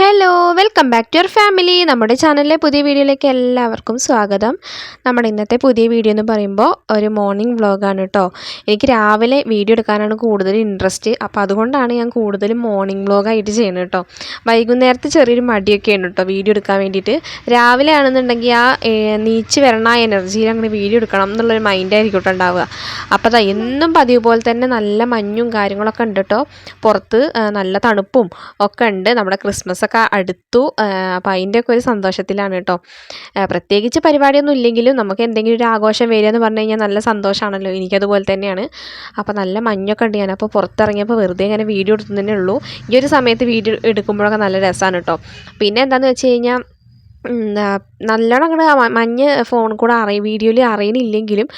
Hello welcome back to your family. നമ്മുടെ ചാനലിലെ പുതിയ വീഡിയോയിലേക്ക് എല്ലാവർക്കും സ്വാഗതം. നമ്മുടെ ഇന്നത്തെ പുതിയ വീഡിയോ എന്ന് പറയുമ്പോൾ ഒരു മോർണിംഗ് വ്ളോഗാണ് കേട്ടോ. എനിക്ക് രാവിലെ വീഡിയോ എടുക്കാനാണ് കൂടുതൽ ഇൻട്രസ്റ്റ്. അപ്പോൾ അതുകൊണ്ടാണ് ഞാൻ കൂടുതലും മോർണിംഗ് വ്ളോഗായിട്ട് ചെയ്യുന്നത് കേട്ടോ. വൈകുന്നേരത്ത് ചെറിയൊരു മടിയൊക്കെയാണ് കേട്ടോ വീഡിയോ എടുക്കാൻ വേണ്ടിയിട്ട്. രാവിലെ ആണെന്നുണ്ടെങ്കിൽ നീച്ച് വരണ ആ എനർജിയിൽ അങ്ങനെ വീഡിയോ എടുക്കണം എന്നുള്ളൊരു മൈൻഡായിരിക്കും കേട്ടോ ഉണ്ടാവുക. അപ്പോൾ അതാ എന്നും പതിവ് പോലെ തന്നെ നല്ല മഞ്ഞും കാര്യങ്ങളൊക്കെ ഉണ്ട് കേട്ടോ. പുറത്ത് നല്ല തണുപ്പും ഒക്കെ ഉണ്ട്. നമ്മുടെ ക്രിസ്മസ് ഒക്കെ അടുത്തു. അപ്പോൾ അതിൻ്റെയൊക്കെ ഒരു സന്തോഷത്തിലാണ് കേട്ടോ. പ്രത്യേകിച്ച് പരിപാടിയൊന്നും ഇല്ലെങ്കിലും നമുക്ക് എന്തെങ്കിലും ഒരു ആഘോഷം വരിക എന്ന് പറഞ്ഞു കഴിഞ്ഞാൽ നല്ല സന്തോഷമാണല്ലോ. എനിക്കതുപോലെ തന്നെയാണ്. അപ്പോൾ നല്ല മഞ്ഞൊക്കെ ഉണ്ട്. ഞാനപ്പോൾ പുറത്തിറങ്ങിയപ്പോൾ വെറുതെ ഇങ്ങനെ വീഡിയോ എടുത്തതന്നെ ഉള്ളൂ. ഈ ഒരു സമയത്ത് വീഡിയോ എടുക്കുമ്പോഴൊക്കെ നല്ല രസമാണ് കേട്ടോ. പിന്നെ എന്താണെന്ന് വെച്ച് കഴിഞ്ഞാൽ നല്ലോണം അങ്ങോട്ട് മഞ്ഞ് ഫോണിൽ കൂടെ വീഡിയോയിൽ അറിയണില്ലെങ്കിലും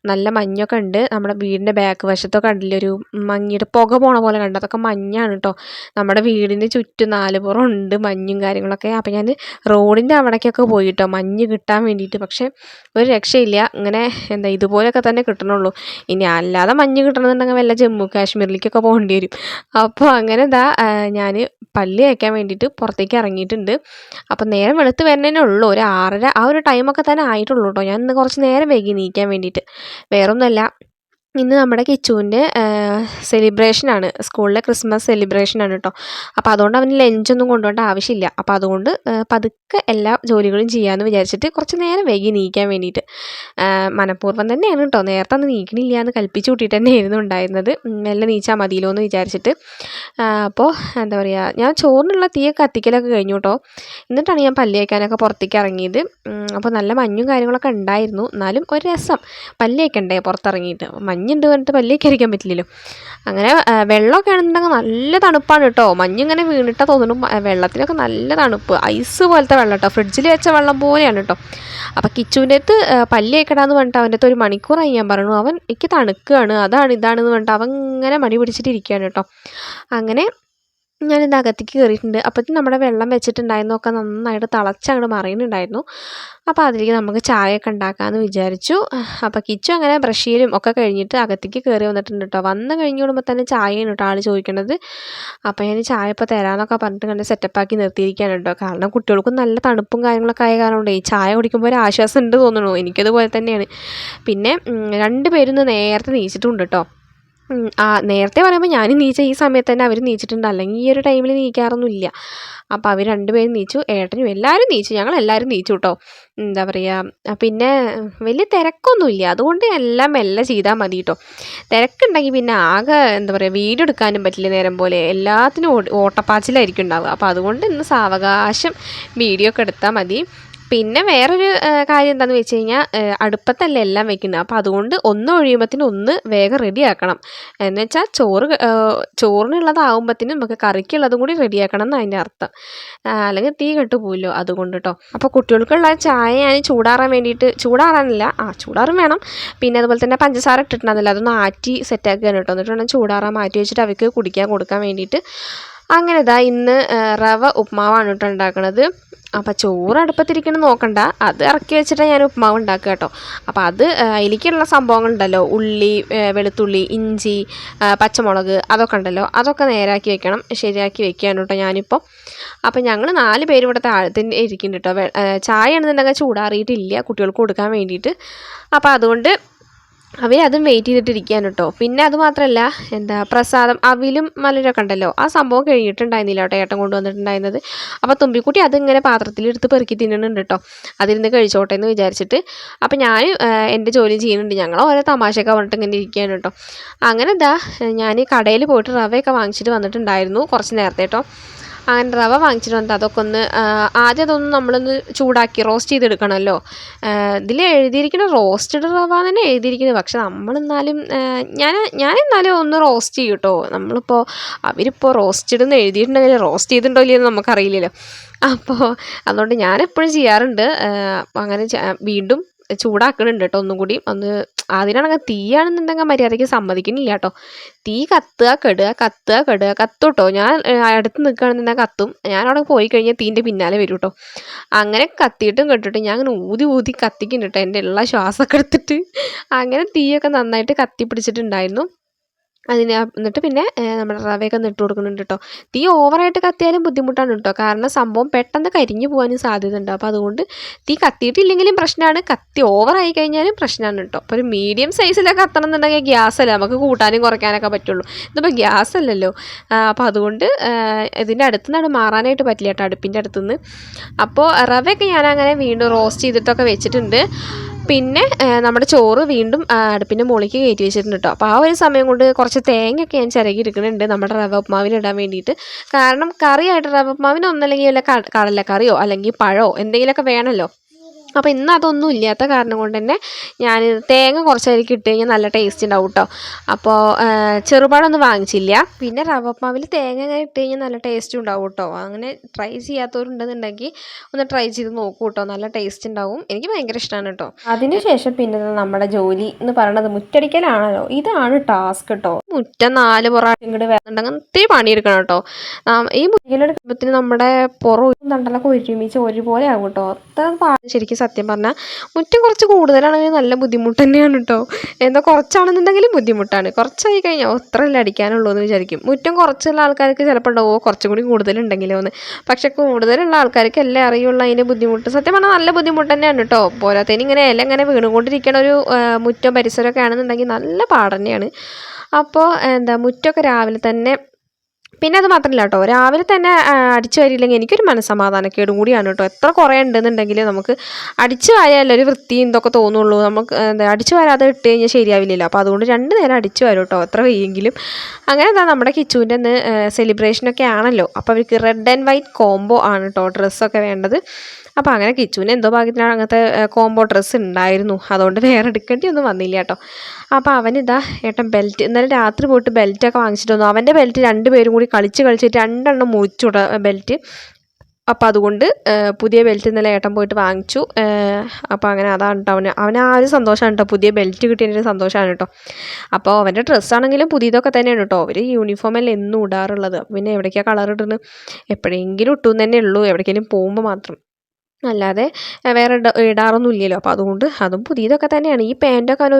നല്ല മഞ്ഞൊക്കെ ഉണ്ട്. നമ്മുടെ വീടിൻ്റെ ബാക്ക് വശത്തൊക്കെ കണ്ടില്ലേ ഒരു മഞ്ഞയുടെ പുക പോണ പോലെ കണ്ടു. അതൊക്കെ മഞ്ഞാണ് കേട്ടോ. നമ്മുടെ വീടിൻ്റെ ചുറ്റും നാലുപുറം ഉണ്ട് മഞ്ഞും കാര്യങ്ങളൊക്കെ. അപ്പോൾ ഞാൻ റോഡിൻ്റെ അവിടേക്കൊക്കെ പോയി കേട്ടോ മഞ്ഞ് കിട്ടാൻ വേണ്ടിയിട്ട്. പക്ഷേ ഒരു രക്ഷയില്ല. ഇങ്ങനെ ഇതുപോലെയൊക്കെ തന്നെ കിട്ടണുള്ളൂ. ഇനി അല്ലാതെ മഞ്ഞ് കിട്ടണമെന്നുണ്ടെങ്കിൽ വല്ല ജമ്മു കാശ്മീരിലേക്കൊക്കെ പോകേണ്ടി വരും. അപ്പോൾ അങ്ങനെ ഞാൻ പല്ല് തേക്കാൻ വേണ്ടിയിട്ട് പുറത്തേക്ക് ഇറങ്ങിയിട്ടുണ്ട്. അപ്പം നേരം വെളുത്ത് വരുന്നതന്നെ ഉള്ളൂ. ഒരു 6:30 ആ ഒരു ടൈമൊക്കെ തന്നെ ആയിട്ടുള്ളൂ കേട്ടോ. ഞാൻ ഇന്ന് കുറച്ച് നേരം വൈകി എണീക്കാൻ വേണ്ടിയിട്ട്. വേറൊന്നുമല്ല, ഇന്ന് നമ്മുടെ കിച്ചുവിൻ്റെ സെലിബ്രേഷനാണ്. സ്കൂളിലെ ക്രിസ്മസ് സെലിബ്രേഷനാണ് കേട്ടോ. അപ്പോൾ അതുകൊണ്ട് അവന് ലഞ്ചൊന്നും കൊണ്ടുപോകേണ്ട ആവശ്യമില്ല. അപ്പോൾ അതുകൊണ്ട് പതുക്കെ എല്ലാ ജോലികളും ചെയ്യാമെന്ന് വിചാരിച്ചിട്ട് കുറച്ച് നേരം വൈകി എണീക്കാൻ വേണ്ടിയിട്ട്. മനഃപൂർവ്വം തന്നെയാണ് കേട്ടോ. നേരത്തെ അന്ന് എണീക്കണില്ല എന്ന് കൽപ്പിച്ച് കൂട്ടിയിട്ട് തന്നെയായിരുന്നു ഉണ്ടായിരുന്നത്. മെല്ലെ എണീച്ചാൽ മതിയല്ലോ എന്ന് വിചാരിച്ചിട്ട്. അപ്പോൾ എന്താ പറയുക, ഞാൻ ചോറിനുള്ള തീയൊക്കെ കത്തിക്കലൊക്കെ കഴിഞ്ഞു കേട്ടോ. എന്നിട്ടാണ് ഞാൻ പല്ല് തേക്കാനൊക്കെ പുറത്തേക്ക് ഇറങ്ങിയത്. അപ്പോൾ നല്ല മഞ്ഞും കാര്യങ്ങളൊക്കെ ഉണ്ടായിരുന്നു. എന്നാലും ഒരു രസം പല്ല് തേക്കണ്ടേ പുറത്തിറങ്ങിയിട്ട്. മഞ്ഞുണ്ട് പറഞ്ഞിട്ട് പല്ല് തേക്കാതിരിക്കാൻ പറ്റില്ലല്ലോ. അങ്ങനെ വെള്ളമൊക്കെ ആണെന്നുണ്ടെങ്കിൽ നല്ല തണുപ്പാണ് കേട്ടോ. മഞ്ഞിങ്ങനെ വീണിട്ടാൽ തോന്നുന്നു വെള്ളത്തിനൊക്കെ നല്ല തണുപ്പ്. ഐസ് പോലത്തെ വെള്ളം കേട്ടോ. ഫ്രിഡ്ജിൽ വെച്ച വെള്ളം പോലെയാണ് കേട്ടോ. അപ്പോൾ കിച്ചുവിൻ്റെ അടുത്ത് പല്ല് തേക്കടാന്ന് പറഞ്ഞിട്ട് അവൻ്റെ അടുത്ത് ഒരു മണിക്കൂറായി ഞാൻ പറഞ്ഞു. അവൻ എനിക്ക് തണുക്കുകയാണ് ഇതാണെന്ന് പറഞ്ഞിട്ട് അവൻ ഇങ്ങനെ മടി പിടിച്ചിട്ടിരിക്കുകയാണ് കേട്ടോ. അങ്ങനെ ഞാനിത് അകത്തേക്ക് കയറിയിട്ടുണ്ട്. അപ്പോഴത്തേക്കും നമ്മുടെ വെള്ളം വെച്ചിട്ടുണ്ടായിരുന്നൊക്കെ നന്നായിട്ട് തിളച്ചങ്ങോട്ട് മറിയുന്നുണ്ടായിരുന്നു. അപ്പോൾ അതിലേക്ക് നമുക്ക് ചായയൊക്കെ ഉണ്ടാക്കാമെന്ന് വിചാരിച്ചു. അപ്പോൾ കിച്ചു അങ്ങനെ ബ്രഷ് ചെയ്യലും ഒക്കെ കഴിഞ്ഞിട്ട് അകത്തേക്ക് കയറി വന്നിട്ടുണ്ട് കേട്ടോ. വന്ന് കഴിഞ്ഞ് കൂടുമ്പോൾ തന്നെ ചായയാണ് കേട്ടോ ആൾ ചോദിക്കണത്. അപ്പോൾ ഞാൻ ചായ ഇപ്പോൾ തരാമെന്നൊക്കെ പറഞ്ഞിട്ട് കണ്ട് സെറ്റപ്പാക്കി നിർത്തിയിരിക്കുകയാണ് കേട്ടോ. കാരണം കുട്ടികൾക്കും നല്ല തണുപ്പും കാര്യങ്ങളൊക്കെ ആയ കാരണം കൊണ്ടേ ചായ കുടിക്കുമ്പോൾ ഒരു ആശ്വാസം ഉണ്ട് തോന്നുന്നു. എനിക്കതുപോലെ തന്നെയാണ്. പിന്നെ 2 പേരും നേരത്തെ നീച്ചിട്ടുണ്ട് കേട്ടോ. നേരത്തെ പറയുമ്പോൾ ഞാൻ നീച്ച ഈ സമയത്ത് തന്നെ അവർ നീച്ചിട്ടുണ്ട്. അല്ലെങ്കിൽ ഈ ഒരു ടൈമിൽ നീക്കാറൊന്നുമില്ല. അപ്പോൾ അവർ 2 പേരും നീച്ചു. ഏട്ടനും എല്ലാവരും നീച്ചു. ഞങ്ങളെല്ലാവരും നീച്ചു കേട്ടോ. എന്താ പറയുക, പിന്നെ വലിയ തിരക്കൊന്നുമില്ല. അതുകൊണ്ട് എല്ലാം മെല്ലെ ചെയ്താൽ മതി കേട്ടോ. തിരക്കുണ്ടെങ്കിൽ പിന്നെ ആകെ എന്താ പറയുക വീഡിയോ എടുക്കാനും പറ്റില്ല നേരം പോലെ. എല്ലാത്തിനും ഓട്ടപ്പാച്ചിലായിരിക്കും ഉണ്ടാവുക. അപ്പോൾ അതുകൊണ്ട് ഇന്ന് സാവകാശം വീഡിയോ ഒക്കെ എടുത്താൽ മതി. പിന്നെ വേറൊരു കാര്യം എന്താണെന്ന് വെച്ച് കഴിഞ്ഞാൽ അടുപ്പത്തല്ല എല്ലാം വെക്കുന്നത്. അപ്പോൾ അതുകൊണ്ട് ഒന്ന് ഒഴിയുമ്പോഴത്തേനും ഒന്ന് വേഗം റെഡിയാക്കണം. എന്ന് വെച്ചാൽ ചോറിനുള്ളതാകുമ്പോഴത്തേനും നമുക്ക് കറിക്കുള്ളതും കൂടി റെഡിയാക്കണം എന്ന് അതിൻ്റെ അർത്ഥം. അല്ലെങ്കിൽ തീ കെട്ടുപോകുമല്ലോ, അതുകൊണ്ട് കേട്ടോ. അപ്പോൾ കുട്ടികൾക്കുള്ള ചായ ഞാൻ ചൂടാറാനല്ല, ചൂടാറും വേണം. പിന്നെ അതുപോലെ തന്നെ പഞ്ചസാര ഇട്ടിട്ടുണ്ടായിരുന്നില്ല, അതൊന്ന് ആറ്റി സെറ്റാക്കുകയാണ് കേട്ടോ. എന്നിട്ട് വേണം ചൂടാറാൻ മാറ്റി വെച്ചിട്ട് അവർക്ക് കൊടുക്കാൻ വേണ്ടിയിട്ട്. അങ്ങനെ ഇന്ന് റവ ഉപ്മാവാണ് കേട്ടോ ഉണ്ടാക്കണത്. അപ്പോൾ ചോറ് അടുപ്പത്തിരിക്കണം നോക്കണ്ട, അത് ഇറക്കി വെച്ചിട്ടാണ് ഞാൻ ഉപ്മാവ് ഉണ്ടാക്കുക കേട്ടോ. അപ്പോൾ അതിലേക്കുള്ള സംഭവങ്ങളുണ്ടല്ലോ, ഉള്ളി, വെളുത്തുള്ളി, ഇഞ്ചി, പച്ചമുളക്, അതൊക്കെ ഉണ്ടല്ലോ, അതൊക്കെ ശരിയാക്കി വെക്കുകയാണ് കേട്ടോ ഞാനിപ്പോൾ. അപ്പോൾ ഞങ്ങൾ 4 പേര് ഇവിടെ താഴത്തിന് ഇരിക്കുന്നുണ്ട് കേട്ടോ. ചായ ആണെന്നുണ്ടെങ്കിൽ ചൂടാറിയിട്ടില്ല കുട്ടികൾക്ക് കൊടുക്കാൻ വേണ്ടിയിട്ട്. അപ്പോൾ അതുകൊണ്ട് അവരതും വെയിറ്റ് ചെയ്തിട്ടിരിക്കുകയാണ് കേട്ടോ. പിന്നെ അതുമാത്രമല്ല, പ്രസാദം അവിലും മലരൊക്കെ ഉണ്ടല്ലോ, ആ സംഭവം കഴിഞ്ഞിട്ടുണ്ടായിരുന്നില്ല കേട്ടോ ഏട്ടൻ കൊണ്ടുവന്നിട്ടുണ്ടായിരുന്നത്. അപ്പോൾ തുമ്പിക്കുട്ടി അതിങ്ങനെ പാത്രത്തിലെടുത്ത് പെറുക്കി തിന്നുന്നുണ്ട് കേട്ടോ. അതിരുന്ന് കഴിച്ചോട്ടെ എന്ന് വിചാരിച്ചിട്ട്. അപ്പോൾ ഞാൻ എൻ്റെ ജോലി ചെയ്യുന്നുണ്ട്. ഞങ്ങൾ ഓരോ തമാശയൊക്കെ പറഞ്ഞിട്ട് ഇങ്ങനെ ഇരിക്കുകയാണ് കേട്ടോ. അങ്ങനെ ഞാൻ കടയിൽ പോയിട്ട് റവയൊക്കെ വാങ്ങിച്ചിട്ട് വന്നിട്ടുണ്ടായിരുന്നു കുറച്ച് നേരത്തെ കേട്ടോ. അങ്ങനെ റവ വാങ്ങിച്ചിട്ട് വന്നിട്ട് അതൊക്കെ ആദ്യം അതൊന്ന് നമ്മളൊന്ന് ചൂടാക്കി റോസ്റ്റ് ചെയ്തെടുക്കണമല്ലോ. ഇതിൽ എഴുതിയിരിക്കുന്ന റോസ്റ്റഡ് റവ തന്നെ എഴുതിയിരിക്കുന്നത്. പക്ഷെ നമ്മളെന്നാലും ഞാനെന്നാലും ഒന്ന് റോസ്റ്റ് ചെയ്യും കേട്ടോ. അവരിപ്പോൾ റോസ്റ്റഡ് എന്ന് എഴുതിയിട്ടുണ്ടെങ്കിൽ റോസ്റ്റ് ചെയ്തിട്ടുണ്ടോ ഇല്ലയെന്ന് നമുക്കറിയില്ലല്ലോ. അപ്പോൾ അതുകൊണ്ട് ഞാനെപ്പോഴും ചെയ്യാറുണ്ട്. അങ്ങനെ വീണ്ടും ചൂടാക്കണുണ്ട് കേട്ടോ. ഒന്നും കൂടി അതിനാണെങ്കിൽ തീയാണെന്നുണ്ടെങ്കിൽ മര്യാദയ്ക്ക് സമ്മതിക്കുന്നില്ല കേട്ടോ. തീ കത്തുക കെടുക കത്തും കേട്ടോ. ഞാൻ അടുത്ത് നിൽക്കുകയാണെന്നുണ്ടെങ്കിൽ കത്തും. ഞാനവിടെ പോയി കഴിഞ്ഞാൽ തീൻ്റെ പിന്നാലെ വരും കേട്ടോ. അങ്ങനെ കത്തിയിട്ടും കെട്ടിട്ടും ഞാൻ അങ്ങനെ ഊതി കത്തിക്കുന്നുണ്ട് കേട്ടോ. എൻ്റെ എല്ലാ ശ്വാസമൊക്കെ എടുത്തിട്ട് അങ്ങനെ തീയൊക്കെ നന്നായിട്ട് കത്തി പിടിച്ചിട്ടുണ്ടായിരുന്നു. എന്നിട്ട് പിന്നെ നമ്മുടെ റവയൊക്കെ ഒന്ന് ഇട്ട് കൊടുക്കുന്നുണ്ട് കേട്ടോ. തീ ഓവറായിട്ട് കത്തിയാലും ബുദ്ധിമുട്ടാണ് കേട്ടോ, കാരണം സംഭവം പെട്ടെന്ന് കരിഞ്ഞു പോകാനും സാധ്യതയുണ്ട്. അപ്പോൾ അതുകൊണ്ട് തീ കത്തിയിട്ടില്ലെങ്കിലും പ്രശ്നമാണ്, കത്തി ഓവറായി കഴിഞ്ഞാലും പ്രശ്നമാണ് കേട്ടോ. അപ്പോൾ ഒരു മീഡിയം സൈസിലൊക്കെ കത്തണം എന്നുണ്ടെങ്കിൽ ഗ്യാസല്ലേ നമുക്ക് കൂട്ടാനും കുറയ്ക്കാനൊക്കെ പറ്റുള്ളൂ. ഇതിപ്പോൾ ഗ്യാസ് അല്ലല്ലോ. അപ്പോൾ അതുകൊണ്ട് ഇതിൻ്റെ അടുത്ത് നിന്നാണ് മാറാനായിട്ട് പറ്റില്ല കേട്ടോ, അടുപ്പിൻ്റെ അടുത്തുനിന്ന്. അപ്പോൾ റവയൊക്കെ ഞാനങ്ങനെ വീണ്ടും റോസ്റ്റ് ചെയ്തിട്ടൊക്കെ വെച്ചിട്ടുണ്ട്. പിന്നെ നമ്മുടെ ചോറ് വീണ്ടും അടുപ്പിൻ്റെ മുകളിലേക്ക് കയറ്റി വെച്ചിട്ടുണ്ട് കേട്ടോ. അപ്പോൾ ആ ഒരു സമയം കൊണ്ട് കുറച്ച് തേങ്ങയൊക്കെ ഞാൻ ചിരകി എടുക്കുന്നുണ്ട് നമ്മുടെ റവ ഉപ്മാവിന് ഇടാൻ വേണ്ടിയിട്ട്. കാരണം കറിയായിട്ട് റവ ഉപ്മാവിന് ഒന്നല്ലെങ്കിൽ വല്ല കടലക്കറിയോ അല്ലെങ്കിൽ പഴമോ എന്തെങ്കിലുമൊക്കെ വേണമല്ലോ. അപ്പോൾ ഇന്ന് അതൊന്നും ഇല്ലാത്ത കാരണം കൊണ്ട് തന്നെ ഞാൻ തേങ്ങ കുറച്ചതിലേക്ക് ഇട്ട് കഴിഞ്ഞാൽ നല്ല ടേസ്റ്റ് ഉണ്ടാവും കേട്ടോ. അപ്പോൾ ചെറുപഴമൊന്നും വാങ്ങിച്ചില്ല. പിന്നെ റവ ഉപ്മാവിൽ തേങ്ങ ഇങ്ങനെ ഇട്ട് കഴിഞ്ഞാൽ നല്ല ടേസ്റ്റും ഉണ്ടാവും കേട്ടോ. അങ്ങനെ ട്രൈ ചെയ്യാത്തവരുണ്ടെന്നുണ്ടെങ്കിൽ ഒന്ന് ട്രൈ ചെയ്ത് നോക്കൂ കേട്ടോ, നല്ല ടേസ്റ്റ് ഉണ്ടാവും. എനിക്ക് ഭയങ്കര ഇഷ്ടമാണ് കേട്ടോ. അതിനുശേഷം പിന്നെ നമ്മുടെ ജോലി എന്ന് പറയുന്നത് മുറ്റടിക്കലാണല്ലോ. ഇതാണ് ടാസ്ക് കേട്ടോ. മുറ്റം 4 പൊറാട്ടയും കൂടി വേണമെന്നുണ്ടെങ്കിൽ ഒത്തിരി പണിയെടുക്കണം കേട്ടോ. ഈ മുറ്റലെടുക്കുമ്പോഴത്തേന് നമ്മുടെ പുറവും തണ്ടലൊക്കെ ഒരുമിച്ച് ഒരുപോലെ ആകും കേട്ടോ. അത്ര ശരിക്കും സത്യം പറഞ്ഞാൽ മുറ്റം കുറച്ച് കൂടുതലാണെങ്കിൽ നല്ല ബുദ്ധിമുട്ട് തന്നെയാണ് കേട്ടോ. എന്താ കുറച്ചാണെന്നുണ്ടെങ്കിലും ബുദ്ധിമുട്ടാണ്. കുറച്ചായി കഴിഞ്ഞാൽ അത്രയല്ലേ അടിക്കാനുള്ളൂ എന്ന് വിചാരിക്കും. മുറ്റം കുറച്ചുള്ള ആൾക്കാർക്ക് ചിലപ്പോൾ ഉണ്ടാവുമോ കുറച്ചും കൂടി കൂടുതലുണ്ടെങ്കിലോ എന്ന്. പക്ഷെ കൂടുതലുള്ള ആൾക്കാർക്ക് എല്ലാം അറിയുള്ളൂ അതിൻ്റെ ബുദ്ധിമുട്ട്. സത്യം പറഞ്ഞാൽ നല്ല ബുദ്ധിമുട്ട് തന്നെയാണ് കേട്ടോ. പോരാത്തതിന് ഇങ്ങനെ ഇല ഇങ്ങനെ വീണുകൊണ്ടിരിക്കണ ഒരു മുറ്റം പരിസരമൊക്കെ ആണെന്നുണ്ടെങ്കിൽ നല്ല പാട് തന്നെയാണ്. അപ്പോൾ മുറ്റമൊക്കെ രാവിലെ തന്നെ, പിന്നെ അത് മാത്രമല്ല കേട്ടോ, രാവിലെ തന്നെ അടിച്ചു വാരിയില്ലെങ്കിൽ എനിക്കൊരു മനസ്സമാധാനക്കേടും കൂടിയാണ് കേട്ടോ. എത്ര കുറേ ഉണ്ടെന്നുണ്ടെങ്കിൽ നമുക്ക് അടിച്ചു വാരിയാലേ ഒരു വൃത്തിയും ഇതൊക്കെ തോന്നുള്ളൂ. നമുക്ക് അടിച്ചു വാരാതെ ഇട്ട് കഴിഞ്ഞാൽ ശരിയാവില്ലല്ലോ. അപ്പോൾ അതുകൊണ്ട് 2 നേരം അടിച്ചു വാരും കേട്ടോ, എത്ര വെയ്യെങ്കിലും. അങ്ങനെ നമ്മുടെ കിച്ചുവിൻ്റെ അന്ന് സെലിബ്രേഷനൊക്കെ ആണല്ലോ. അപ്പോൾ അവർക്ക് റെഡ് ആൻഡ് വൈറ്റ് കോംബോ ആണ് കേട്ടോ ഡ്രസ്സൊക്കെ വേണ്ടത്. അപ്പോൾ അങ്ങനെ കിച്ചുവിന് എന്തോ ഭാഗ്യത്തിനാണ് അങ്ങനത്തെ കോംബോ ഡ്രസ്സ് ഉണ്ടായിരുന്നു. അതുകൊണ്ട് വേറെ എടുക്കേണ്ടി ഒന്നും വന്നില്ല കേട്ടോ. അപ്പോൾ അവനിതാ ഏട്ടൻ ബെൽറ്റ് ഇന്നലെ രാത്രി പോയിട്ട് ബെൽറ്റൊക്കെ വാങ്ങിച്ചിട്ട് വന്നു. അവൻ്റെ ബെൽറ്റ് 2 പേരും കൂടി കളിച്ചിട്ട് 2 എണ്ണം മുറിച്ചു ബെൽറ്റ്. അപ്പോൾ അതുകൊണ്ട് പുതിയ ബെൽറ്റ് ഇന്നലെ ഏട്ടൻ പോയിട്ട് വാങ്ങിച്ചു. അപ്പോൾ അങ്ങനെ അതാണ് കേട്ടോ അവന് ആ ഒരു സന്തോഷമാണ് കേട്ടോ, പുതിയ ബെൽറ്റ് കിട്ടിയതിൻ്റെ സന്തോഷമാണ് കേട്ടോ. അപ്പോൾ അവൻ്റെ ഡ്രസ്സാണെങ്കിലും പുതിയതൊക്കെ തന്നെയാണ് കേട്ടോ. അവർ യൂണിഫോമല്ലേ എന്നും ഇടാറുള്ളത്. പിന്നെ എവിടേക്കാണ് കളർ ഇടുന്നത്, എപ്പോഴെങ്കിലും ഇട്ടു തന്നെ ഉള്ളൂ, എവിടേക്കെങ്കിലും പോകുമ്പോൾ മാത്രം, അല്ലാതെ വേറെ ഇടാറൊന്നും ഇല്ലല്ലോ. അപ്പോൾ അതുകൊണ്ട് അതും പുതിയതൊക്കെ തന്നെയാണ്. ഈ പാൻറ്റൊക്കെ അവൻ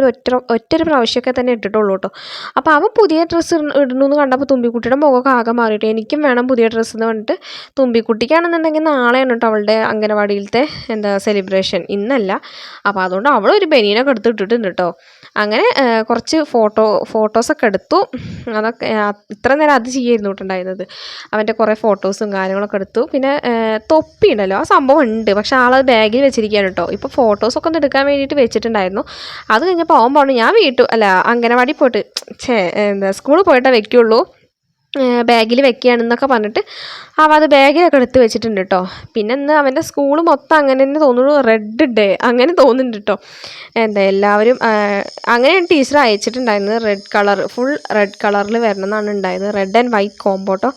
ഒറ്റൊരു പ്രാവശ്യമൊക്കെ തന്നെ ഇട്ടിട്ടുള്ളൂ കേട്ടോ. അപ്പോൾ അവൻ പുതിയ ഡ്രസ്സ് ഇടണമെന്ന് കണ്ടപ്പോൾ തുമ്പിക്കുട്ടിയുടെ മുഖമൊക്കെ ആകെ മാറിയിട്ട് എനിക്കും വേണം പുതിയ ഡ്രസ്സ് എന്ന് പറഞ്ഞിട്ട്, തുമ്പിക്കുട്ടിക്കാണെന്നുണ്ടെങ്കിൽ നാളെയാണ് കേട്ടോ അവളുടെ അംഗനവാടിയിലത്തെ സെലിബ്രേഷൻ, ഇന്നല്ല. അപ്പോൾ അതുകൊണ്ട് അവളൊരു ബനിയനൊക്കെ എടുത്തിട്ടിട്ടുണ്ട് കേട്ടോ. അങ്ങനെ കുറച്ച് ഫോട്ടോസൊക്കെ എടുത്തു. അതൊക്കെ ഇത്ര നേരം അത് ചെയ്യായിരുന്നു കേട്ടുണ്ടായിരുന്നത്. അവൻ്റെ കുറേ ഫോട്ടോസും കാര്യങ്ങളൊക്കെ എടുത്തു. പിന്നെ തൊപ്പി ഉണ്ടല്ലോ, ആ സംഭവം ഉണ്ട്, പക്ഷെ ആളത് ബാഗിൽ വെച്ചിരിക്കുകയാണ് കേട്ടോ. ഇപ്പോൾ ഫോട്ടോസൊക്കെ ഒന്ന് എടുക്കാൻ വേണ്ടിയിട്ട് വെച്ചിട്ടുണ്ടായിരുന്നു. അത് കഴിഞ്ഞപ്പോൾ അവൻ പറഞ്ഞു ഞാൻ അംഗനവാടി പോയിട്ട് സ്കൂളിൽ പോയിട്ടേ വെക്കുള്ളൂ, ബാഗിൽ വെക്കുകയാണെന്നൊക്കെ പറഞ്ഞിട്ട് അവൻ അത് ബാഗിലൊക്കെ എടുത്ത് വെച്ചിട്ടുണ്ട് കേട്ടോ. പിന്നെ ഇന്ന് അവൻ്റെ സ്കൂൾ മൊത്തം അങ്ങനെ തന്നെ തോന്നുന്നു, റെഡ് ഡേ അങ്ങനെ തോന്നുന്നുണ്ട് കേട്ടോ. എല്ലാവരും അങ്ങനെയാണ് ടീച്ചർ അയച്ചിട്ടുണ്ടായിരുന്നത്. റെഡ് കളർ, ഫുൾ റെഡ് കളറിൽ വരണം എന്നാണ് ഉണ്ടായിരുന്നത്, റെഡ് ആൻഡ് വൈറ്റ് കോംബോ കേട്ടോ.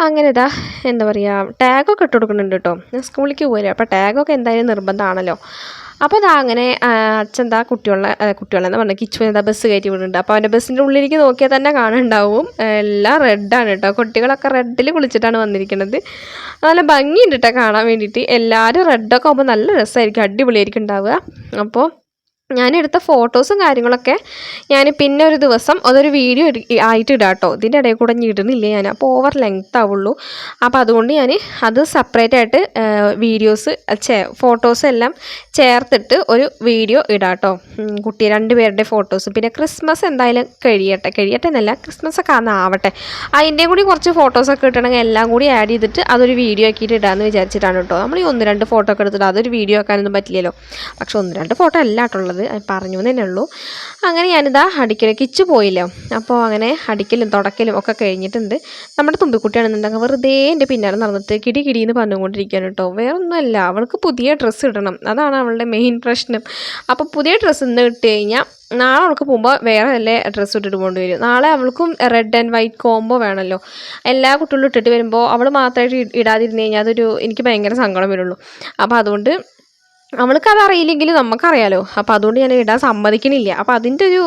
അങ്ങനെ ടാഗൊക്കെ ഇട്ട് കൊടുക്കുന്നുണ്ട് കേട്ടോ. സ്കൂളിലേക്ക് പോയില്ല, അപ്പോൾ ടാഗൊക്കെ എന്തായാലും നിർബന്ധമാണല്ലോ. അപ്പോൾ അങ്ങനെ അച്ഛൻ കുട്ടികളെന്ന് പറഞ്ഞാൽ കിച്ചു ബസ് കയറ്റി വിടുന്നുണ്ട്. അപ്പോൾ അവൻ്റെ ബസ്സിൻ്റെ ഉള്ളിലേക്ക് നോക്കിയാൽ തന്നെ കാണുന്നുണ്ടാവും എല്ലാം റെഡാണ് കേട്ടോ. കുട്ടികളൊക്കെ റെഡിൽ കുളിച്ചിട്ടാണ് വന്നിരിക്കുന്നത്. നല്ല ഭംഗിയുണ്ട് കേട്ടോ കാണാൻ വേണ്ടിയിട്ട്. എല്ലാവരും റെഡൊക്കെ ആകുമ്പോൾ നല്ല രസമായിരിക്കും, അടിപൊളിയായിരിക്കും ഉണ്ടാവുക. അപ്പോൾ ഞാനെടുത്ത ഫോട്ടോസും കാര്യങ്ങളൊക്കെ ഞാൻ പിന്നെ ഒരു ദിവസം അതൊരു വീഡിയോ ആയിട്ട് ഇടാം കേട്ടോ. ഇതിൻ്റെ ഇടയിൽ കൂടെ ഇടുന്നില്ല ഞാൻ, അപ്പോൾ ഓവർ ലെങ്ത് ആവുള്ളൂ. അപ്പോൾ അതുകൊണ്ട് ഞാൻ അത് സെപ്പറേറ്റ് ആയിട്ട് ഫോട്ടോസ് എല്ലാം ചേർത്തിട്ട് ഒരു വീഡിയോ ഇടാം കേട്ടോ. 2 പേരുടെ ഫോട്ടോസ്. പിന്നെ ക്രിസ്മസ് എന്തായാലും കഴിയട്ടെ എന്നല്ല, ക്രിസ്മസ് ഒക്കെ ആവട്ടെ, അതിൻ്റെയും കൂടി കുറച്ച് ഫോട്ടോസൊക്കെ ഇട്ടണമെങ്കിൽ എല്ലാം കൂടി ആഡ് ചെയ്തിട്ട് അതൊരു വീഡിയോ ആക്കിയിട്ട് ഇടാമെന്ന് വിചാരിച്ചിട്ടാണ് കേട്ടോ. നമ്മൾ ഈ 1-2 ഫോട്ടോ ഒക്കെ എടുത്തിട്ട് അതൊരു വീഡിയോ ആക്കാനൊന്നും പറ്റില്ലല്ലോ. പക്ഷെ 1-2 ഫോട്ടോ അല്ല കേട്ടുള്ളത്, പറഞ്ഞു തന്നെ ഉള്ളൂ. അങ്ങനെ ഞാനിതാ കിച്ചു പോയില്ലോ. അപ്പോൾ അങ്ങനെ അടിക്കലും തുടക്കലും ഒക്കെ കഴിഞ്ഞിട്ടുണ്ട്. നമ്മുടെ തുമ്പിക്കുട്ടിയാണെന്നുണ്ടെങ്കിൽ വെറുതെ എൻ്റെ പിന്നാലെ നടന്നിട്ട് കിടിന്ന് പറഞ്ഞുകൊണ്ടിരിക്കുകയാണ് കേട്ടോ. വേറൊന്നുമല്ല, അവൾക്ക് പുതിയ ഡ്രസ്സ് ഇടണം, അതാണ് അവളുടെ മെയിൻ പ്രശ്നം. അപ്പോൾ പുതിയ ഡ്രസ്സ് ഇന്ന് ഇട്ട് കഴിഞ്ഞാൽ നാളെ അവൾക്ക് പോകുമ്പോൾ വേറെ നല്ല ഡ്രസ്സ് ഇട്ടിട്ട് കൊണ്ടു വരും. നാളെ അവൾക്കും റെഡ് ആൻഡ് വൈറ്റ് കോംബോ വേണമല്ലോ. എല്ലാ കുട്ടികളും ഇട്ടിട്ട് വരുമ്പോൾ അവൾ മാത്രമായിട്ട് ഇടാതിരുന്ന് കഴിഞ്ഞാൽ എനിക്ക് ഭയങ്കര സങ്കടം വരുള്ളൂ. അപ്പോൾ അതുകൊണ്ട് അവൾക്കത് അറിയില്ലെങ്കിലും നമുക്കറിയാലോ. അപ്പോൾ അതുകൊണ്ട് ഞാൻ ഇടാൻ സമ്മതിക്കണില്ല. അപ്പോൾ അതിൻ്റെ ഒരു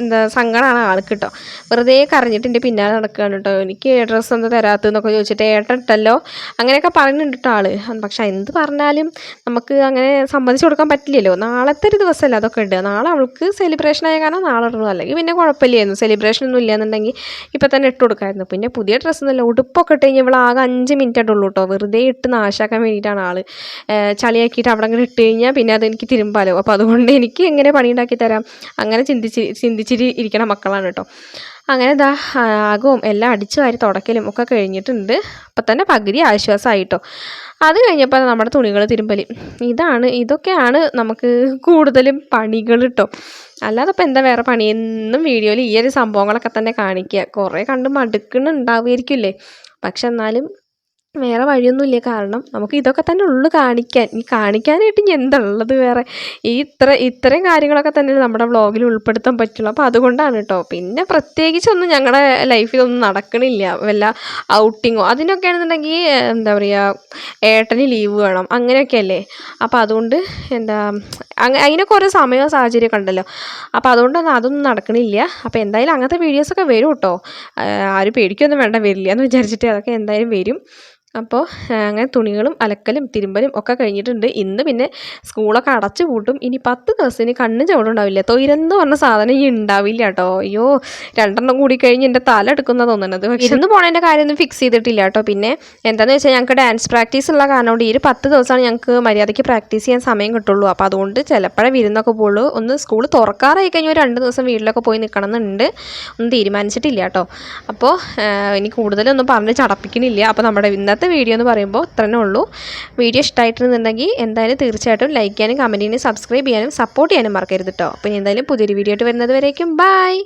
എന്താ സങ്കടമാണ് ആൾക്ക് കേട്ടോ. വെറുതെ കരഞ്ഞിട്ട് എൻ്റെ പിന്നാലെ നടക്കുകയാണ് കേട്ടോ. എനിക്ക് ഡ്രസ്സ് എന്താ തരാത്തതെന്നൊക്കെ ചോദിച്ചിട്ട് ഏട്ടൻ ഇട്ടല്ലോ അങ്ങനെയൊക്കെ പറയുന്നുണ്ട് കേട്ടോ ആൾ. പക്ഷെ എന്ത് പറഞ്ഞാലും നമുക്ക് അങ്ങനെ സമ്മതിച്ചു കൊടുക്കാൻ പറ്റില്ലല്ലോ. നാളത്തെ ഒരു ദിവസമല്ല അതൊക്കെ ഇടുക. നാളെ അവൾക്ക് സെലിബ്രേഷൻ ആയ കാരണം നാളെ ഇടണം. അല്ലെങ്കിൽ പിന്നെ കുഴപ്പമില്ലായിരുന്നു. സെലിബ്രേഷൻ ഒന്നും ഇല്ലയെന്നുണ്ടെങ്കിൽ ഇപ്പം തന്നെ ഇട്ട് കൊടുക്കാമായിരുന്നു. പിന്നെ പുതിയ ഡ്രസ്സൊന്നുമില്ല. ഉടുപ്പൊക്കെ ഇട്ട് കഴിഞ്ഞാൽ ഇവൾ ആകെ 5 മിനിറ്റ് ആയിട്ടുള്ളൂ കേട്ടോ. വെറുതെ ഇട്ട് നാശാക്കാൻ വേണ്ടിയിട്ടാണ് ആൾ ചളിയാക്കിയിട്ട് അവിടെ ഇട്ട് കഴിഞ്ഞാൽ പിന്നെ അതെനിക്ക് തിരുമ്പാലോ. അപ്പോൾ അതുകൊണ്ട് എനിക്ക് എങ്ങനെ പണിയുണ്ടാക്കി തരാം അങ്ങനെ ചിന്തിച്ചിട്ട് ഇരിക്കണ മക്കളാണ് കേട്ടോ. അങ്ങനെ ഇതാ ആകവും എല്ലാം അടിച്ചു വാരി തുടക്കലും ഒക്കെ കഴിഞ്ഞിട്ടുണ്ട്. അപ്പം തന്നെ പകുതി ആശ്വാസമായിട്ടോ. അത് കഴിഞ്ഞപ്പോൾ നമ്മുടെ തുണികൾ തിരുമ്പൽ ഇതൊക്കെയാണ് നമുക്ക് കൂടുതലും പണികൾ കേട്ടോ. അല്ലാതെ ഇപ്പം എന്താ വേറെ പണി? എന്നും വീഡിയോയിൽ ഈ ഒരു സംഭവങ്ങളൊക്കെ തന്നെ കാണിക്കുക. കുറേ കണ്ട് മടുക്കുന്നുണ്ടാവുമായിരിക്കില്ലേ. പക്ഷെ എന്നാലും വേറെ വഴിയൊന്നുമില്ല. കാരണം നമുക്ക് ഇതൊക്കെ തന്നെ ഉള്ളു കാണിക്കാൻ. ഈ കാണിക്കാനായിട്ട് ഇനി എന്താ ഉള്ളത് വേറെ? ഇത്രയും കാര്യങ്ങളൊക്കെ തന്നെ നമ്മുടെ വ്ളോഗിൽ ഉൾപ്പെടുത്താൻ പറ്റുള്ളൂ. അപ്പോൾ അതുകൊണ്ടാണ് കേട്ടോ. പിന്നെ പ്രത്യേകിച്ചൊന്നും ഞങ്ങളുടെ ലൈഫിലൊന്നും നടക്കണില്ല. വല്ല ഔട്ടിങ്ങോ അതിനൊക്കെ ആണെന്നുണ്ടെങ്കിൽ എന്താ പറയുക, ഏട്ടന് ലീവ് വേണം അങ്ങനെയൊക്കെ അല്ലേ. അപ്പോൾ അതുകൊണ്ട് എന്താ അതിനൊക്കെ ഓരോ സമയവും സാഹചര്യമൊക്കെ ഉണ്ടല്ലോ. അപ്പോൾ അതുകൊണ്ടൊന്നും അതൊന്നും നടക്കണില്ല. അപ്പോൾ എന്തായാലും അങ്ങനത്തെ വീഡിയോസൊക്കെ വരും കേട്ടോ. ആരും പേടിക്കൊന്നും വേണ്ട, വരില്ല എന്ന് വിചാരിച്ചിട്ട് അതൊക്കെ എന്തായാലും വരും. അപ്പോൾ അങ്ങനെ തുണികളും അലക്കലും തിരുമ്പലും ഒക്കെ കഴിഞ്ഞിട്ടുണ്ട്. ഇന്ന് പിന്നെ സ്കൂളൊക്കെ അടച്ചു പൂട്ടും. ഇനി 10 ദിവസത്തിന് കണ്ണ് ചവിടുണ്ടാവില്ല. തൊയിരെന്ന് പറഞ്ഞ സാധനം ഇനി ഉണ്ടാവില്ല കേട്ടോ. അയ്യോ, 2 കൂടി കഴിഞ്ഞ് എൻ്റെ തല എടുക്കുന്ന തോന്നുന്നത്. പക്ഷെ ഇന്ന് പോണതിൻ്റെ കാര്യമൊന്നും ഫിക്സ് ചെയ്തിട്ടില്ല കേട്ടോ. പിന്നെ എന്താണെന്ന് വെച്ചാൽ ഞങ്ങൾക്ക് ഡാൻസ് പ്രാക്ടീസ് ഉള്ള കാരണം കൊണ്ട് ഈ 10 ദിവസമാണ് ഞങ്ങൾക്ക് മര്യാദയ്ക്ക് പ്രാക്ടീസ് ചെയ്യാൻ സമയം കിട്ടുള്ളൂ. അപ്പോൾ അതുകൊണ്ട് ചിലപ്പോഴേ വിരുന്നൊക്കെ പോകുള്ളൂ. ഒന്ന് സ്കൂൾ തുറക്കാറായി കഴിഞ്ഞാൽ 2 ദിവസം വീട്ടിലൊക്കെ പോയി നിൽക്കണം എന്നുണ്ട്. ഒന്നും തീരുമാനിച്ചിട്ടില്ല കേട്ടോ. അപ്പോൾ ഇനി കൂടുതലൊന്നും പറഞ്ഞ് ചടപ്പിക്കണില്ല. അപ്പോൾ നമ്മുടെ ഇന്നത്തെ വീഡിയോ എന്ന് പറയുമ്പോൾ ഇത്രയേ ഉള്ളൂ. വീഡിയോ ഇഷ്ടമായിട്ടുണ്ടെന്നുണ്ടെങ്കിൽ എന്തായാലും തീർച്ചയായിട്ടും ലൈക്ക് ചെയ്യാനും കമൻറ്റ് ചെയ്യാനും സബ്സ്ക്രൈബ് ചെയ്യാനും സപ്പോർട്ട് ചെയ്യാനും മറക്കരുത് കേട്ടോ. അപ്പോൾ എന്തായാലും പുതിയൊരു വീഡിയോ ആയിട്ട് വരുന്നത് വരേക്കും ബൈ.